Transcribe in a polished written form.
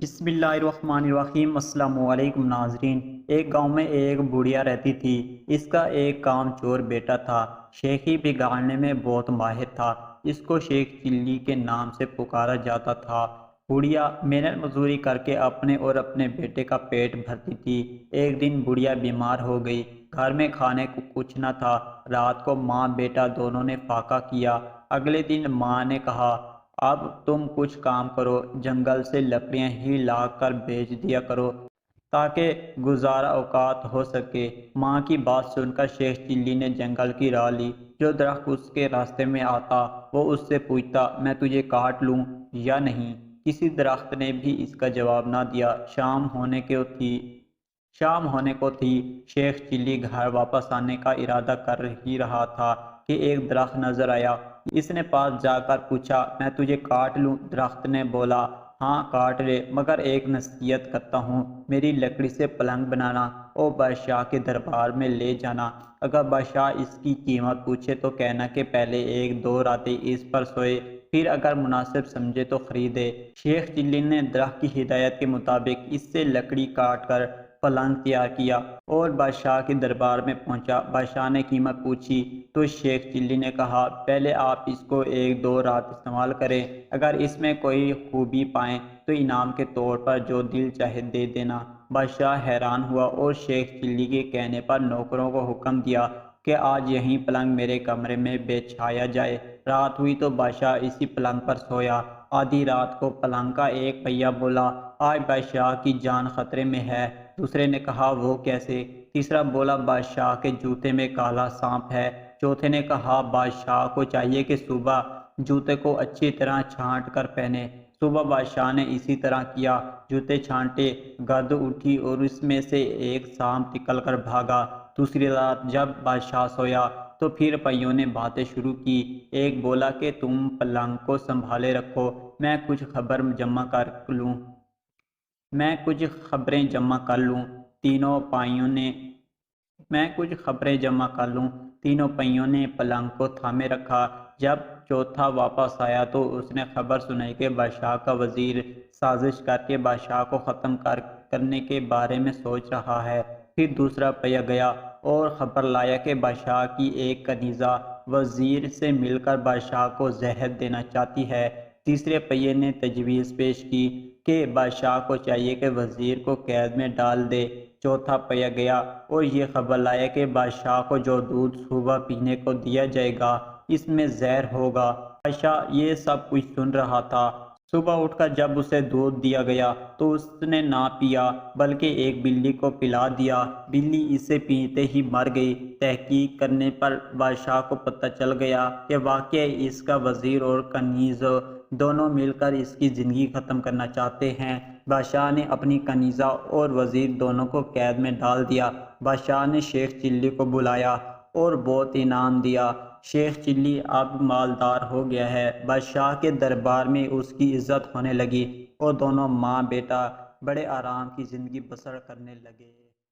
بسم اللہ الرحمن الرحیم۔ السلام علیکم ناظرین۔ ایک گاؤں میں ایک بڑھیا رہتی تھی۔ اس کا ایک کام چور بیٹا تھا۔ شیخی بگاڑنے میں بہت ماہر تھا۔ اس کو شیخ چلی کے نام سے پکارا جاتا تھا۔ بڑھیا محنت مزدوری کر کے اپنے اور اپنے بیٹے کا پیٹ بھرتی تھی۔ ایک دن بڑھیا بیمار ہو گئی۔ گھر میں کھانے کو کچھ نہ تھا۔ رات کو ماں بیٹا دونوں نے فاقہ کیا۔ اگلے دن ماں نے کہا، اب تم کچھ کام کرو، جنگل سے لکڑیاں ہی لا کر بیچ دیا کرو تاکہ گزارا اوقات ہو سکے۔ ماں کی بات سن کر شیخ چلی نے جنگل کی راہ لی۔ جو درخت اس کے راستے میں آتا وہ اس سے پوچھتا، میں تجھے کاٹ لوں یا نہیں؟ کسی درخت نے بھی اس کا جواب نہ دیا۔ شام ہونے کو تھی۔ شیخ چلی گھر واپس آنے کا ارادہ کر ہی رہا تھا کہ ایک درخت نظر آیا۔ اس نے پاس جا کر پوچھا، میں تجھے کاٹ لوں؟ درخت نے بولا، ہاں کاٹ لے، مگر ایک نصیحت کرتا ہوں، میری لکڑی سے پلنگ بنانا اور بادشاہ کے دربار میں لے جانا۔ اگر بادشاہ اس کی قیمت پوچھے تو کہنا کہ پہلے 1-2 راتیں اس پر سوئے، پھر اگر مناسب سمجھے تو خریدے۔ شیخ چلی نے درخت کی ہدایت کے مطابق اس سے لکڑی کاٹ کر پلنگ تیار کیا اور بادشاہ کے دربار میں پہنچا۔ بادشاہ نے قیمت پوچھی تو شیخ چلی نے کہا، پہلے آپ اس کو 1-2 رات استعمال کریں، اگر اس میں کوئی خوبی پائیں تو انعام کے طور پر جو دل چاہے دے دینا۔ بادشاہ حیران ہوا اور شیخ چلی کے کہنے پر نوکروں کو حکم دیا کہ آج یہی پلنگ میرے کمرے میں بچھایا جائے۔ رات ہوئی تو بادشاہ اسی پلنگ پر سویا۔ آدھی رات کو پلنگ کا ایک پہیہ بولا، آج بادشاہ کی جان خطرے میں ہے۔ دوسرے نے کہا، وہ کیسے؟ تیسرا بولا، بادشاہ کے جوتے میں کالا سانپ ہے۔ چوتھے نے کہا، بادشاہ کو چاہیے کہ صبح جوتے کو اچھی طرح چھانٹ کر پہنے۔ صبح بادشاہ نے اسی طرح کیا۔ جوتے چھانٹے، گرد اٹھی اور اس میں سے ایک سانپ نکل کر بھاگا۔ دوسری رات جب بادشاہ سویا تو پھر پہیوں نے باتیں شروع کی۔ ایک بولا کہ تم پلنگ کو سنبھالے رکھو، میں کچھ خبریں جمع کر لوں۔ تینوں پہیوں نے پلنگ کو تھامے رکھا۔ جب چوتھا واپس آیا تو اس نے خبر سنائی کہ بادشاہ کا وزیر سازش کر کے بادشاہ کو ختم کرنے کے بارے میں سوچ رہا ہے۔ پھر دوسرا پہیہ گیا اور خبر لایا کہ بادشاہ کی ایک کنیزہ وزیر سے مل کر بادشاہ کو زہر دینا چاہتی ہے۔ تیسرے پہیے نے تجویز پیش کی کہ بادشاہ کو چاہیے کہ وزیر کو قید میں ڈال دے۔ چوتھا پہیہ گیا اور یہ خبر لایا کہ بادشاہ کو جو دودھ صبح پینے کو دیا جائے گا اس میں زہر ہوگا۔ بادشاہ یہ سب کچھ سن رہا تھا۔ صبح اٹھ کر جب اسے دودھ دیا گیا تو اس نے نہ پیا بلکہ ایک بلی کو پلا دیا۔ بلی اسے پیتے ہی مر گئی۔ تحقیق کرنے پر بادشاہ کو پتہ چل گیا کہ واقعہ اس کا وزیر اور کنیز دونوں مل کر اس کی زندگی ختم کرنا چاہتے ہیں۔ بادشاہ نے اپنی کنیزہ اور وزیر دونوں کو قید میں ڈال دیا۔ بادشاہ نے شیخ چلی کو بلایا اور بہت انعام دیا۔ شیخ چلی اب مالدار ہو گیا ہے۔ بادشاہ کے دربار میں اس کی عزت ہونے لگی اور دونوں ماں بیٹا بڑے آرام کی زندگی بسر کرنے لگے۔